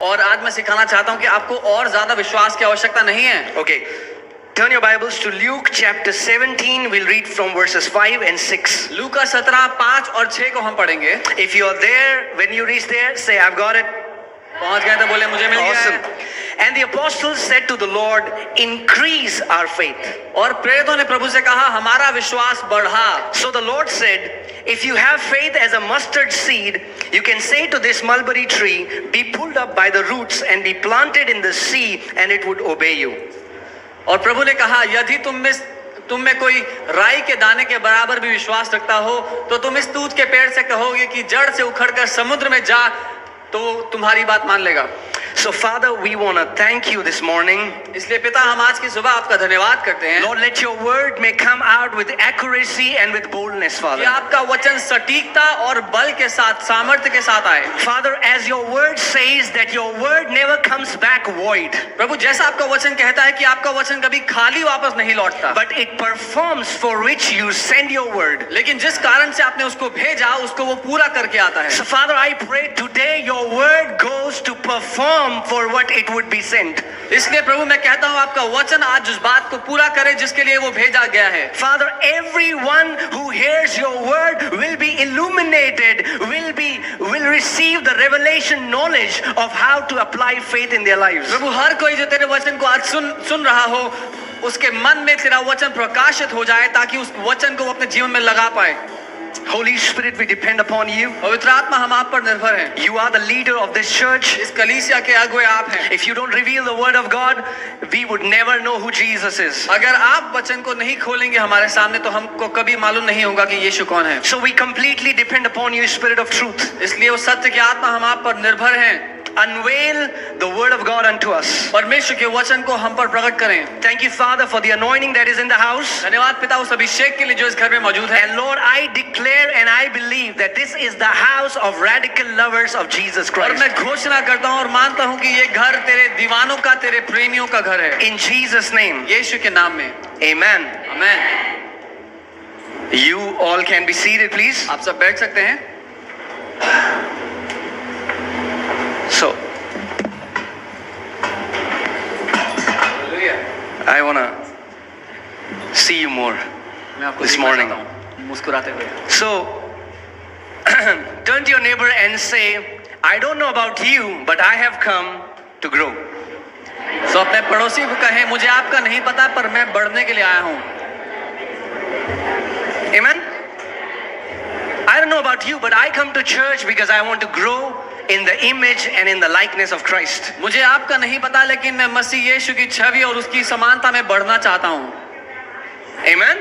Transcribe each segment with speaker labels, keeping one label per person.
Speaker 1: और आज मैं सिखाना चाहता हूं कि आपको और ज्यादा विश्वास की आवश्यकता नहीं है.
Speaker 2: Okay, turn your Bibles to Luke chapter 17. We'll read from verses 5 and 6.
Speaker 1: लूका 17, 5 और 6 को हम पढ़ेंगे.
Speaker 2: If you are there, when you reach there, say, I've got it.
Speaker 1: पहुंच गए तो बोले मुझे मिल गया
Speaker 2: Awesome.
Speaker 1: है.
Speaker 2: And the apostles said to the Lord, increase our faith.
Speaker 1: और प्रेरितों ने प्रभु से कहा हमारा विश्वास बढ़ा.
Speaker 2: So the Lord said, if you have faith as a mustard seed, you can say to this mulberry tree, be pulled up by the roots and be planted in the sea, and it would obey you.
Speaker 1: और प्रभु ने कहा यदि तुम में कोई राई के दाने के बराबर भी विश्वास रखता हो तो तुम इस तूत के पेड़ से कहोगे कि जड़ से उखड़कर समुद्र में जा तो तुम्हारी बात मान लेगा.
Speaker 2: So Father, we want to thank you this morning.
Speaker 1: इसलिए पिता हम आज की सुबह आपका धन्यवाद करते हैं.
Speaker 2: Lord, let your word may come out with accuracy and with boldness,
Speaker 1: कि
Speaker 2: Father.
Speaker 1: आपका वचन सटीकता और बल के साथ सामर्थ्य के साथ आए.
Speaker 2: Father, as your word says that your word never comes back void,
Speaker 1: प्रभु जैसा आपका वचन कहता है कि आपका वचन कभी खाली वापस नहीं लौटता,
Speaker 2: but it performs for which you send your word.
Speaker 1: लेकिन जिस कारण से आपने उसको भेजा उसको वो पूरा करके आता है.
Speaker 2: So Father, I pray today your word goes to perform for what it would be sent.
Speaker 1: इसलिए प्रभु मैं कहता हूँ आपका वचन आज उस बात को पूरा करे जिसके लिए वो भेजा गया है.
Speaker 2: Father, everyone who hears your word will be illuminated, will receive the revelation knowledge of how to apply faith in their lives.
Speaker 1: प्रभु हर कोई जो तेरे वचन को आज सुन रहा हो उसके मन में तेरा वचन प्रकाशित हो जाए ताकि उस वचन को वो अपने जीवन में लगा पाए.
Speaker 2: Holy Spirit, we depend upon you.
Speaker 1: पवित्र आत्मा हम आप पर निर्भर हैं.
Speaker 2: You are the leader of this church.
Speaker 1: इस कलीसिया के अगुवे आप हैं.
Speaker 2: If you don't reveal the word of God, we would never know who Jesus is.
Speaker 1: अगर आप वचन को नहीं खोलेंगे हमारे सामने तो हमको कभी मालूम नहीं होगा कि यीशु कौन है.
Speaker 2: So we completely depend upon you, Spirit of truth.
Speaker 1: इसलिए वो सत्य की आत्मा हम आप पर निर्भर हैं.
Speaker 2: Unveil the word of God unto us.
Speaker 1: परमेश्वर के वचन को हम पर प्रकट करें.
Speaker 2: Thank you, Father, for the anointing that is in the house.
Speaker 1: धन्यवाद पिता उस अभिषेक के लिए जो इस घर में मौजूद है.
Speaker 2: And Lord, I declare and I believe that this is the house of radical lovers of Jesus
Speaker 1: और
Speaker 2: Christ.
Speaker 1: मैं घोषणा करता हूँ और मानता हूँ कि ये घर तेरे दीवानों का तेरे प्रेमियों का घर है.
Speaker 2: In Jesus' name.
Speaker 1: यीशु के नाम में.
Speaker 2: Amen.
Speaker 1: Amen.
Speaker 2: You all can be seated, please.
Speaker 1: आप सब बैठ सकते हैं.
Speaker 2: So, I want to see you more
Speaker 1: मैं आपको
Speaker 2: this
Speaker 1: देखना
Speaker 2: morning.
Speaker 1: चाहता हूँ, मुस्कुराते हुए.
Speaker 2: So, turn to your neighbor and say, I don't know about you, but I have come to grow.
Speaker 1: तो अपने पड़ोसी को कहें मुझे आपका नहीं पता पर मैं बढ़ने के लिए आया हूँ.
Speaker 2: Amen? I don't know about you, but I come to church because I want to grow in the image and in the likeness of Christ.
Speaker 1: मुझे आपका नहीं पता लेकिन मैं मसीह यीशु की छवि और उसकी समानता में बढ़ना चाहता हूँ.
Speaker 2: Amen?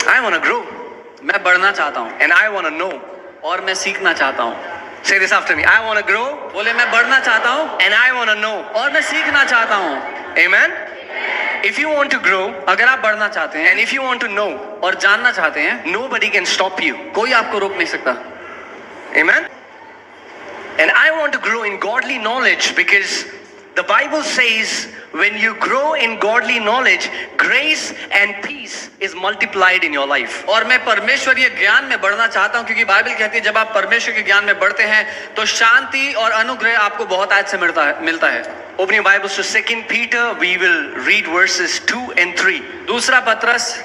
Speaker 2: I want to grow.
Speaker 1: मैं बढ़ना चाहता हूँ
Speaker 2: And I want to know.
Speaker 1: और मैं सीखना चाहता हूँ.
Speaker 2: Say this after me. I want to grow.
Speaker 1: बोले मैं बढ़ना चाहता हूँ
Speaker 2: And I want to know.
Speaker 1: और मैं सीखना चाहता हूँ.
Speaker 2: Amen? If you want to grow
Speaker 1: अगर आप बढ़ना चाहते हैं
Speaker 2: and if you want to know,
Speaker 1: और जानना चाहते हैं
Speaker 2: nobody can stop you.
Speaker 1: कोई आपको रोक नहीं सकता.
Speaker 2: Amen? And I want to grow in godly knowledge because the Bible says when you grow in godly knowledge, grace and peace is multiplied in your life.
Speaker 1: और मैं परमेश्वरीय ज्ञान में बढ़ना चाहता हूँ क्योंकि बाइबल कहती है जब आप परमेश्वर के ज्ञान में बढ़ते हैं तो शांति और अनुग्रह आपको बहुत आज से मिलता है.
Speaker 2: Open your Bibles to 2 Peter. We will read verses 2 and 3.
Speaker 1: दूसरा पत्रस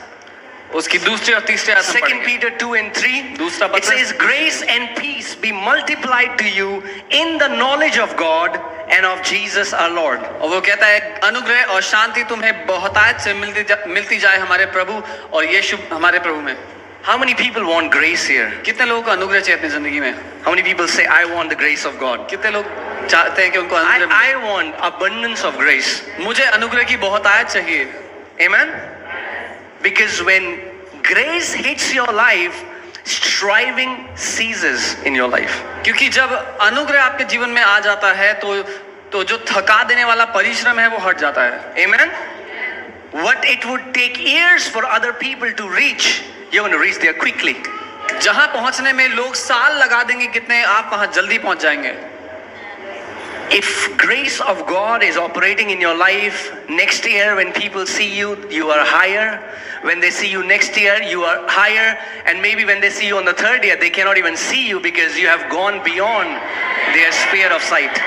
Speaker 1: उसकी दूसरी और तीसरी आयत
Speaker 2: 2
Speaker 1: पढ़ेंगे.
Speaker 2: Peter 2 and 3.
Speaker 1: दूसरा
Speaker 2: It says,
Speaker 1: पत्रस
Speaker 2: grace and peace be multiplied to you in the knowledge of God and of Jesus our Lord.
Speaker 1: और वो कहता है अनुग्रह और शांति तुम्हें बहुतायत से मिलती जाए हमारे प्रभु और यीशु हमारे प्रभु में.
Speaker 2: How many people want grace here?
Speaker 1: कितने लोगों को अनुग्रह चाहिए अपनी जिंदगी में?
Speaker 2: How many people say, I want the grace of God?
Speaker 1: कितने लोग चाहते हैं कि उनको अनुग्रह मिले?
Speaker 2: I want abundance of grace.
Speaker 1: मुझे अनुग्रह की बहुतायत चाहिए.
Speaker 2: Amen? Because when grace hits your life, striving ceases in your life.
Speaker 1: क्योंकि जब अनुग्रह आपके जीवन में आ जाता है तो जो थका देने वाला परिश्रम है वो हट जाता है.
Speaker 2: Amen? What it would take years for other people to reach, you're going to reach there quickly.
Speaker 1: जहां पहुंचने में लोग साल लगा देंगे कितने आप वहां जल्दी पहुंच जाएंगे.
Speaker 2: If grace of God is operating in your life, next year when people see you, you are higher. When they see you next year, you are higher. And maybe when they see you on the third year, they cannot even see you because you have gone beyond their sphere of sight.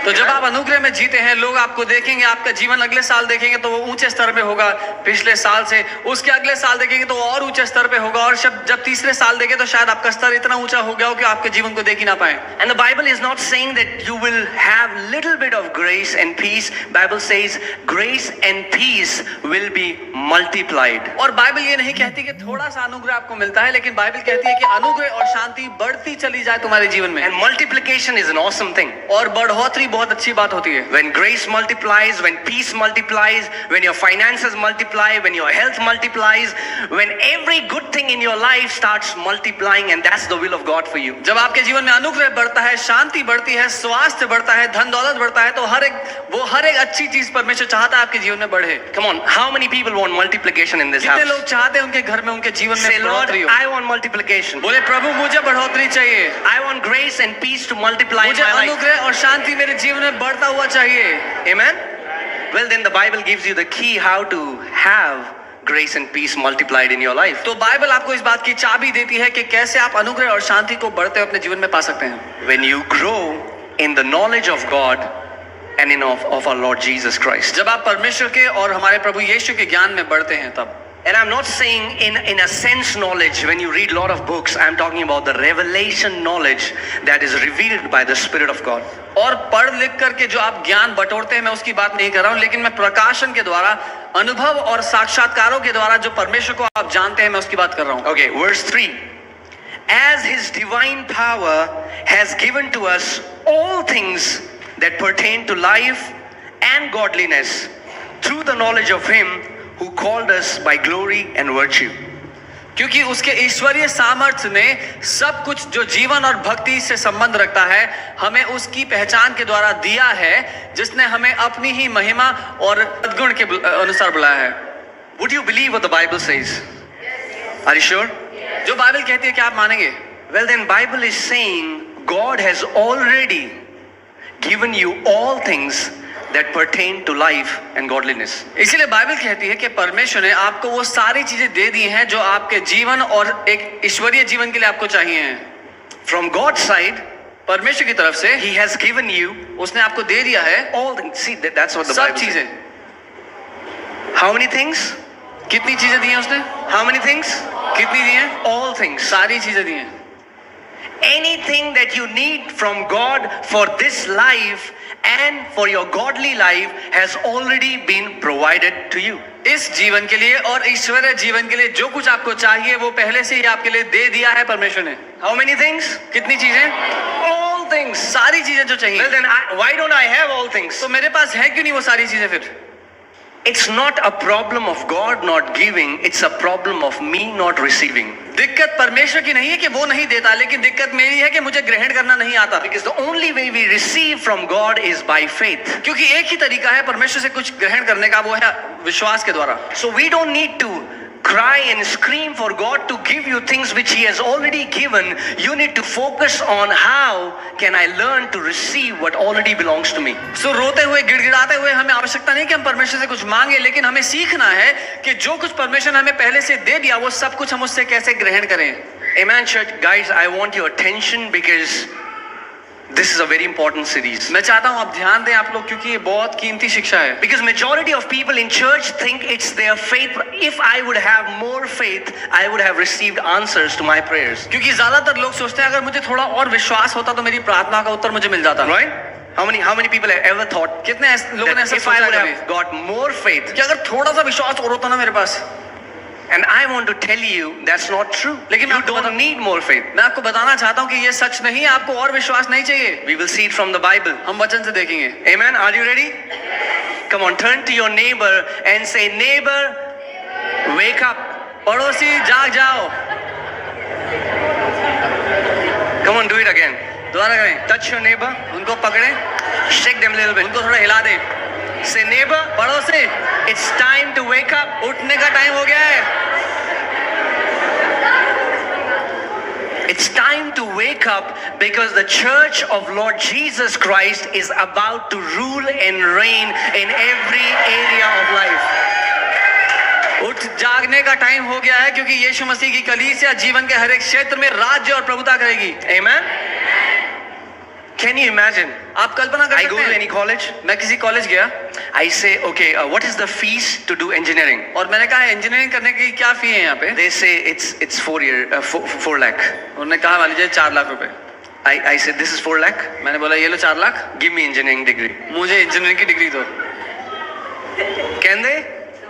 Speaker 1: तो जब आप अनुग्रह में जीते हैं, लोग आपको देखेंगे, आपका जीवन अगले साल देखेंगे तो वो ऊंचे स्तर पे होगा पिछले साल से, उसके अगले साल देखेंगे तो वो और ऊंचे स्तर पे होगा, और जब तीसरे साल देखें तो शायद आपका स्तर इतना ऊंचा हो गया हो कि आपके जीवन को देख ही ना पाए.
Speaker 2: And the Bible is not saying that you will have little bit of grace and peace. Bible says grace and peace will be multiplied.
Speaker 1: और बाइबल ये नहीं कहती कि थोड़ा सा अनुग्रह आपको मिलता है, लेकिन बाइबल कहती है कि अनुग्रह और शांति बढ़ती चली जाए तुम्हारे जीवन में.
Speaker 2: And multiplication is an awesome thing.
Speaker 1: और बढ़ोतरी बहुत अच्छी बात होती है.
Speaker 2: When grace multiplies, when peace multiplies, when your finances multiply, when your health multiplies, when every good thing in your life starts multiplying, and that's the will of God for you.
Speaker 1: जब आपके जीवन में अनुग्रह बढ़ता है, शांति बढ़ती है, स्वास्थ्य बढ़ता है, धन दौलत बढ़ता है, तो हर एक अच्छी चीज परमेश्वर चाहता है आपके जीवन में बढ़े.
Speaker 2: Come on, how many people want multiplication in this house?
Speaker 1: कितने लोग चाहते हैं उनके घर में, उनके जीवन में
Speaker 2: Say, Lord,
Speaker 1: बढ़ोतरी हो?
Speaker 2: I want multiplication.
Speaker 1: बोले प्रभु मुझे बढ़ोतरी चाहिए,
Speaker 2: I want grace and peace to multiply in
Speaker 1: मुझे
Speaker 2: my life.
Speaker 1: अनुग्रह और शांति मेरे जीवन में बढ़ता हुआ चाहिए.
Speaker 2: Amen? Well, then the Bible gives you the key how to have grace and peace multiplied in your life.
Speaker 1: तो बाइबल आपको इस बात की चाबी देती है कि कैसे आप अनुग्रह और शांति को बढ़ते हुए अपने जीवन में पा सकते हैं.
Speaker 2: When you grow in the knowledge of God and in of our Lord Jesus Christ.
Speaker 1: जब आप परमेश्वर के और हमारे प्रभु यीशु के ज्ञान में बढ़ते हैं तब.
Speaker 2: And I'm not saying in a sense knowledge. When you read a lot of books, I'm talking about the revelation knowledge that is revealed by the Spirit of God.
Speaker 1: और पढ़ लिख करके जो आप ज्ञान बटोरते हैं, मैं उसकी बात नहीं कर रहा हूँ, लेकिन मैं प्रकाशन के द्वारा, अनुभव और साक्षात्कारों के द्वारा जो परमेश्वर को आप जानते हैं, मैं उसकी बात कर रहा हूँ.
Speaker 2: Okay, verse 3. As His divine power has given to us all things that pertain to life and godliness through the knowledge of Him who called us by glory and virtue.
Speaker 1: क्योंकि उसके ईश्वरीय सामर्थ्य ने सब कुछ जो जीवन और भक्ति से संबंध रखता है हमें उसकी पहचान के द्वारा दिया है, जिसने हमें अपनी ही महिमा और सद्गुण के अनुसार बुलाया है.
Speaker 2: Would you believe what the Bible says? Are you sure?
Speaker 1: जो बाइबल कहती है कि आप मानेंगे?
Speaker 2: Well, then Bible is saying God has already given you all things that pertain to life and godliness.
Speaker 1: इसीलिए बाइबल कहती है कि परमेश्वर ने आपको वो सारी चीजें दे दी हैं जो आपके जीवन और एक ईश्वरीय जीवन के लिए आपको चाहिए हैं.
Speaker 2: From God's side,
Speaker 1: परमेश्वर की तरफ से
Speaker 2: He has given you
Speaker 1: उसने आपको दे दिया है
Speaker 2: all things. See, that's what the
Speaker 1: सब
Speaker 2: Bible says.
Speaker 1: चीजें.
Speaker 2: How many things?
Speaker 1: कितनी चीजें दी हैं उसने?
Speaker 2: How many things?
Speaker 1: कितनी दी हैं?
Speaker 2: All things.
Speaker 1: सारी चीजें दी हैं.
Speaker 2: Anything that you need from God for this life and for your godly life has already been provided to you.
Speaker 1: इस जीवन के लिए और ईश्वरीय जीवन के लिए जो कुछ आपको चाहिए वो पहले से ही आपके लिए दे दिया है परमेश्वर ने.
Speaker 2: How many things?
Speaker 1: कितनी चीजें?
Speaker 2: All things.
Speaker 1: सारी चीजें जो चाहिए.
Speaker 2: Well, then why don't I have all things?
Speaker 1: तो मेरे पास है क्यों नहीं वो सारी चीजें फिर?
Speaker 2: It's not a problem of God not giving, it's a problem of me not receiving.
Speaker 1: दिक्कत परमेश्वर की नहीं है कि वो नहीं देता, लेकिन दिक्कत मेरी है कि मुझे ग्रहण करना नहीं आता.
Speaker 2: Because the only way we receive from God is by faith.
Speaker 1: क्योंकि एक ही तरीका है परमेश्वर से कुछ ग्रहण करने का, वो है विश्वास के द्वारा.
Speaker 2: So we don't need to cry and scream for God to give you things which He has already given. You need to focus on how can I learn to receive what already belongs to me.
Speaker 1: सो रोते हुए गिड़गिड़ाते हुए हमें आवश्यकता नहीं कि हम परमेश्वर से कुछ मांगे, लेकिन हमें सीखना है कि जो कुछ परमेश्वर ने हमें पहले से दे दिया वो सब कुछ हम उससे कैसे ग्रहण करें.
Speaker 2: Amen, church. Guys, I want your attention because this is a very important series.
Speaker 1: मैं चाहता हूँ आप ध्यान दें आप लोग, क्योंकि ये बहुत कीमती शिक्षा है.
Speaker 2: Because majority of people in church think it's their faith. If I would have more faith, I would have received answers to my prayers.
Speaker 1: क्योंकि ज्यादातर लोग सोचते हैं अगर मुझे थोड़ा और विश्वास होता तो मेरी प्रार्थना का उत्तर मुझे मिल जाता.
Speaker 2: Right? How mने people have ever thought
Speaker 1: कितने लोगों ने
Speaker 2: that
Speaker 1: ऐसा
Speaker 2: if I
Speaker 1: सोचा
Speaker 2: would
Speaker 1: कभी
Speaker 2: have got more faith?
Speaker 1: कि अगर थोड़ा सा विश्वास और होता ना मेरे पास.
Speaker 2: And I want to tell you that's not true.
Speaker 1: लेकिन
Speaker 2: You don't need more faith.
Speaker 1: मैं आपको बताना चाहता हूँ कि ये सच नहीं है, आपको और विश्वास नहीं चाहिए.
Speaker 2: We will see it from the Bible.
Speaker 1: हम वचन से देखेंगे.
Speaker 2: Amen. Are you ready? Come on, turn to your neighbor and say, neighbor, wake up.
Speaker 1: पड़ोसी जाग जाओ.
Speaker 2: Come on, do it again.
Speaker 1: दोबारा करें.
Speaker 2: Touch your neighbor.
Speaker 1: उनको पकड़े,
Speaker 2: Shake them a little bit.
Speaker 1: उनको थोड़ा हिला दे.
Speaker 2: Say, neighbor,
Speaker 1: पड़ोसी
Speaker 2: it's time to wake up.
Speaker 1: उठने का टाइम हो गया है.
Speaker 2: It's time to wake up because the church of Lord Jesus Christ is about to rule and reign in every area of life.
Speaker 1: उठ जागने का time हो गया है, क्योंकि यीशु मसीह की कलीसिया जीवन के हर एक क्षेत्र में राज्य और प्रभुता करेगी।
Speaker 2: Amen? Can you imagine?
Speaker 1: आप कल्पना कर
Speaker 2: I go
Speaker 1: सकते
Speaker 2: to
Speaker 1: हैं,
Speaker 2: any college,
Speaker 1: मैं किसी कॉलेज गया
Speaker 2: I say, okay, what is the fees to do engineering?
Speaker 1: और मैंने कहा इंजीनियरिंग करने की क्या फी है यहाँ पे।
Speaker 2: They say it's 4 lakh.
Speaker 1: उन्होंने कहा मान लीजिए 4 लाख रुपए।
Speaker 2: I said, this is 4 lakh.
Speaker 1: मैंने बोला ये लो 4 lakh,
Speaker 2: Give me engineering degree.
Speaker 1: मुझे इंजीनियरिंग की डिग्री दो।
Speaker 2: Can they?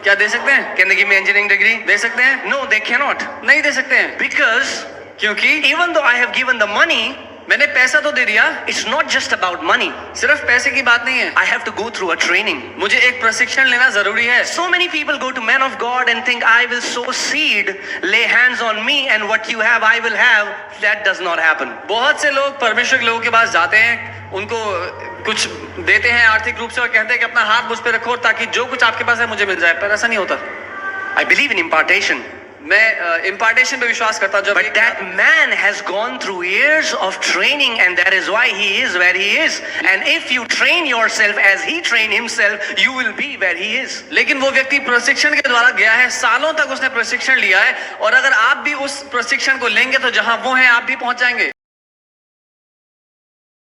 Speaker 1: क्या दे सकते हैं?
Speaker 2: Can they give me engineering degree?
Speaker 1: दे सकते हैं?
Speaker 2: No, they cannot.
Speaker 1: नहीं दे सकते हैं,
Speaker 2: Because
Speaker 1: क्योंकि
Speaker 2: even though I have given the money,
Speaker 1: मैंने पैसा तो दे दिया,
Speaker 2: it's not just about money.
Speaker 1: सिर्फ पैसे की बात नहीं है,
Speaker 2: I have to go through a training.
Speaker 1: मुझे एक प्रशिक्षण लेना जरूरी है।
Speaker 2: So many people go to men of God and think, I will sow seed, lay hands on me, and what you have, I will have. That does not happen.
Speaker 1: बहुत से लोग परमेश्वर के लोगों के पास जाते हैं, उनको कुछ देते हैं आर्थिक रूप से और कहते हैं कि अपना हाथ मुझ पे रखो ताकि जो कुछ आपके पास है मुझे मिल जाए, पर ऐसा नहीं होता।
Speaker 2: I believe in impartation.
Speaker 1: मैं इम्पार्टेशन पे विश्वास करता हूँ। जब
Speaker 2: But that man has gone through years of training, and that is why he is where he is. And if you train yourself as he trained himself, you will be where he is.
Speaker 1: लेकिन वो व्यक्ति प्रशिक्षण के द्वारा गया है, सालों तक उसने प्रशिक्षण लिया है, और अगर आप भी उस प्रशिक्षण को लेंगे तो जहां वो है आप भी पहुंच जाएंगे।